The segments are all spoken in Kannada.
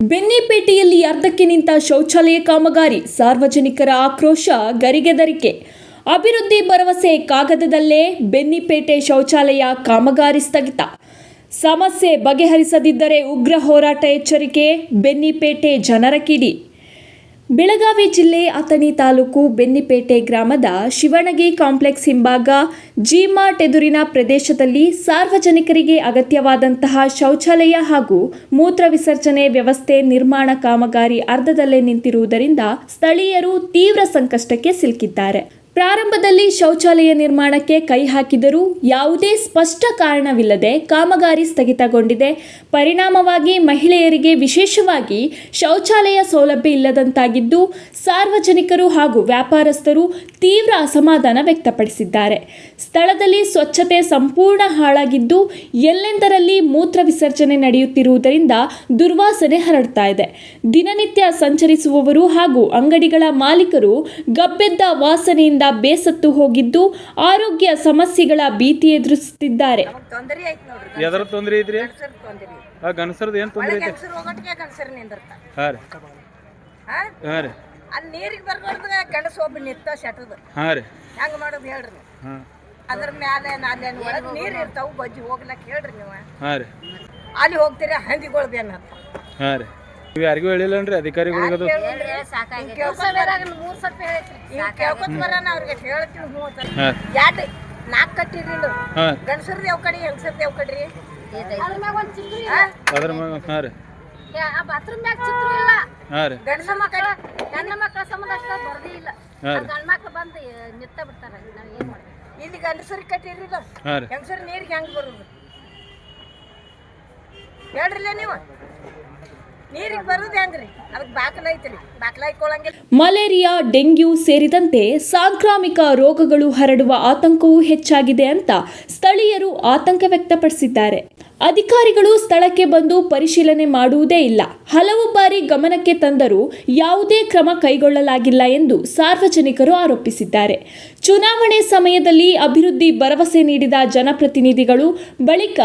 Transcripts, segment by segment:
ಬೆನ್ನಿಪೇಟೆಯಲ್ಲಿ ಅರ್ಧಕ್ಕೆ ನಿಂತ ಶೌಚಾಲಯ ಕಾಮಗಾರಿ, ಸಾರ್ವಜನಿಕರ ಆಕ್ರೋಶ ಗರಿಗೆದರಿಕೆ. ಅಭಿವೃದ್ಧಿ ಭರವಸೆ ಕಾಗದದಲ್ಲೇ, ಬೆನ್ನಿಪೇಟೆ ಶೌಚಾಲಯ ಕಾಮಗಾರಿ ಸ್ಥಗಿತ. ಸಮಸ್ಯೆ ಬಗೆಹರಿಸದಿದ್ದರೆ ಉಗ್ರ ಹೋರಾಟ ಎಚ್ಚರಿಕೆ, ಬೆನ್ನಿಪೇಟೆ ಜನರ ಕಿಡಿ. ಬೆಳಗಾವಿ ಜಿಲ್ಲೆ ಅಥಣಿ ತಾಲೂಕು ಬೆನ್ನಿಪೇಟೆ ಗ್ರಾಮದ ಶಿವಣಗಿ ಕಾಂಪ್ಲೆಕ್ಸ್ ಹಿಂಭಾಗ ಜಿಮಾರ್ಟ್ ಎದುರಿನ ಪ್ರದೇಶದಲ್ಲಿ ಸಾರ್ವಜನಿಕರಿಗೆ ಅಗತ್ಯವಾದಂತಹ ಶೌಚಾಲಯ ಹಾಗೂ ಮೂತ್ರ ವಿಸರ್ಜನೆ ವ್ಯವಸ್ಥೆ ನಿರ್ಮಾಣ ಕಾಮಗಾರಿ ಅರ್ಧದಲ್ಲೇ ನಿಂತಿರುವುದರಿಂದ ಸ್ಥಳೀಯರು ತೀವ್ರ ಸಂಕಷ್ಟಕ್ಕೆ ಸಿಲುಕಿದ್ದಾರೆ. ಪ್ರಾರಂಭದಲ್ಲಿ ಶೌಚಾಲಯ ನಿರ್ಮಾಣಕ್ಕೆ ಕೈ ಹಾಕಿದರೂ ಯಾವುದೇ ಸ್ಪಷ್ಟ ಕಾರಣವಿಲ್ಲದೆ ಕಾಮಗಾರಿ ಸ್ಥಗಿತಗೊಂಡಿದೆ. ಪರಿಣಾಮವಾಗಿ ಮಹಿಳೆಯರಿಗೆ ವಿಶೇಷವಾಗಿ ಶೌಚಾಲಯ ಸೌಲಭ್ಯ ಇಲ್ಲದಂತಾಗಿದ್ದು, ಸಾರ್ವಜನಿಕರು ಹಾಗೂ ವ್ಯಾಪಾರಸ್ಥರು ತೀವ್ರ ಅಸಮಾಧಾನ ವ್ಯಕ್ತಪಡಿಸಿದ್ದಾರೆ. ಸ್ಥಳದಲ್ಲಿ ಸ್ವಚ್ಛತೆ ಸಂಪೂರ್ಣ ಹಾಳಾಗಿದ್ದು, ಎಲ್ಲೆಂದರಲ್ಲಿ ಮೂತ್ರ ವಿಸರ್ಜನೆ ನಡೆಯುತ್ತಿರುವುದರಿಂದ ದುರ್ವಾಸನೆ ಹರಡ್ತಾ ಇದೆ. ದಿನನಿತ್ಯ ಸಂಚರಿಸುವವರು ಹಾಗೂ ಅಂಗಡಿಗಳ ಮಾಲೀಕರು ಗಬ್ಬೆದ್ದ ವಾಸನೆಯಿಂದ ಬೇಸತ್ತು ಹೋಗಿದ್ದು, ಆರೋಗ್ಯ ಸಮಸ್ಯೆಗಳ ಭೀತಿ ಎದುರಿಸುತ್ತಿದ್ದಾರೆ. ಎದರ ತೊಂದರೆ ಐತ್ರಿ? ಗಣಸರದ ಏನ್ ತೊಂದರೆ ಐತಿ? ಅಲ್ಲಿ ನೀರಿಗೆ ಬರ್ಬಾರ್ದು, ಗಣಸ ಒಬ್ಬ ನಿತ್ತ ಶಟದ ಹೆಂಗ ಮಾಡೋದು ಹೇಳ್ರಿ ನೀವು? ಅದ್ರ ಮ್ಯಾಲೆ ನಾಲೆ ಒಳಗೆ ನೀರು ಇರ್ತಾವ, ಬಜ್ಜಿ ಹೋಗ್ಲಕ್ ಹೇಳ್ರಿ ನೀವು. ಅಲ್ಲಿ ಹೋಗ್ತೀರಿ ಹಂದಿಗಳು ಬೆನ್ನ ಹತ್ತ. ಯಾರಿಗೂ ಹೇಳಿಲ್ಲನ್ರಿ ಅಧಿಕಾರಿಗಳಿಗೆ? ಅದು ಕೇಳ್ಕೊತ ಬರೋಣ ಅವ್ರಿಗೆ ಹೇಳ್ತೀವಿ. ಎರಡು ನಾಲ್ಕು ಕಟ್ಟಿರಿಲ್ಲ, ಗಂಡಸರ್ದು ಯಾವ ಕಡೆ ಹೆಂಗಸರ್ದು ಯಾವ ಕಡ್ರಿ? ಅದ್ರ ಮ್ಯಾಗ ಬಾತ್ರೂಮ್ ಮ್ಯಾಗ ಚಿತ್ರ ಇಲ್ಲ. ಗಂಡಸ ಮಕ್ಕಳ ಹೆಣ್ಣು ಮಕ್ಕಳ ಸಂಬಂಧ ಅಷ್ಟ ಬರ್ದೇ ಇಲ್ಲ. ಗಂಡ ಮಕ್ಳು ಬಂದು ನಿತ್ತ ಬಿಡ್ತಾರ. ನಾವ್ ಏನ್ ಮಾಡ್ಬೇಕು? ಇಲ್ಲಿ ಗಂಡಸರಿಗೆ ಕಟ್ಟಿರಿಲ್ಲ, ಹೆಂಗಸರ್ ನೀರಿಗೆ ಹೆಂಗ್ ಬರುದು ಹೇಳ್ರಿಲ್ಲ ನೀವು? ನೀರಿಗೆ ಬರುದು ಹೆಂಗ್ರಿ? ಅದಕ್ಕೆ ಬಾಕಲ ಐತ್ರಿ, ಬಾಕಲ ಹಾಕೊಳ್ಳಂಗಿಲ್ಲ. ಮಲೇರಿಯಾ, ಡೆಂಗ್ಯೂ ಸೇರಿದಂತೆ ಸಾಂಕ್ರಾಮಿಕ ರೋಗಗಳು ಹರಡುವ ಆತಂಕವೂ ಹೆಚ್ಚಾಗಿದೆ ಅಂತ ಸ್ಥಳೀಯರು ಆತಂಕ ವ್ಯಕ್ತಪಡಿಸಿದ್ದಾರೆ. ಅಧಿಕಾರಿಗಳು ಸ್ಥಳಕ್ಕೆ ಬಂದು ಪರಿಶೀಲನೆ ಮಾಡುವುದೇ ಇಲ್ಲ. ಹಲವು ಬಾರಿ ಗಮನಕ್ಕೆ ತಂದರೂ ಯಾವುದೇ ಕ್ರಮ ಕೈಗೊಳ್ಳಲಾಗಿಲ್ಲ ಎಂದು ಸಾರ್ವಜನಿಕರು ಆರೋಪಿಸಿದ್ದಾರೆ. ಚುನಾವಣೆ ಸಮಯದಲ್ಲಿ ಅಭಿವೃದ್ಧಿ ಭರವಸೆ ನೀಡಿದ ಜನಪ್ರತಿನಿಧಿಗಳು ಬಳಿಕ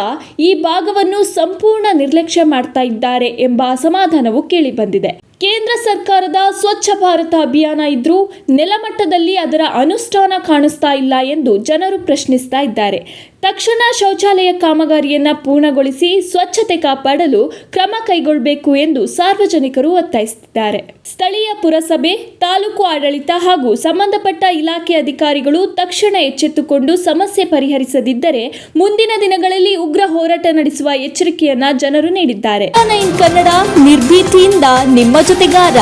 ಈ ಭಾಗವನ್ನು ಸಂಪೂರ್ಣ ನಿರ್ಲಕ್ಷ್ಯ ಮಾಡ್ತಾ ಇದ್ದಾರೆ ಎಂಬ ಅಸಮಾಧಾನವು ಕೇಳಿಬಂದಿದೆ. ಕೇಂದ್ರ ಸರ್ಕಾರದ ಸ್ವಚ್ಛ ಭಾರತ ಅಭಿಯಾನ ಇದ್ರೂ ನೆಲಮಟ್ಟದಲ್ಲಿ ಅದರ ಅನುಷ್ಠಾನ ಕಾಣಿಸ್ತಾ ಇಲ್ಲ ಎಂದು ಜನರು ಪ್ರಶ್ನಿಸ್ತಾ ಇದ್ದಾರೆ. ತಕ್ಷಣ ಶೌಚಾಲಯ ಕಾಮಗಾರಿಯನ್ನ ಪೂರ್ಣಗೊಳಿಸಿ ಸ್ವಚ್ಛತೆ ಕಾಪಾಡಲು ಕ್ರಮ ಕೈಗೊಳ್ಳಬೇಕು ಎಂದು ಸಾರ್ವಜನಿಕರು ಒತ್ತಾಯಿಸುತ್ತಿದ್ದಾರೆ. ಸ್ಥಳೀಯ ಪುರಸಭೆ, ತಾಲೂಕು ಆಡಳಿತ ಹಾಗೂ ಸಂಬಂಧಪಟ್ಟ ಇಲಾಖೆ ಅಧಿಕಾರಿಗಳು ತಕ್ಷಣ ಎಚ್ಚೆತ್ತುಕೊಂಡು ಸಮಸ್ಯೆ ಪರಿಹರಿಸದಿದ್ದರೆ ಮುಂದಿನ ದಿನಗಳಲ್ಲಿ ಉಗ್ರ ಹೋರಾಟ ನಡೆಸುವ ಎಚ್ಚರಿಕೆಯನ್ನ ಜನರು ನೀಡಿದ್ದಾರೆ. 9 ಕನ್ನಡ ನಿರ್ಭೀತಿಯಿಂದ ನಿಮ್ಮ ಜೊತೆಗಾರ.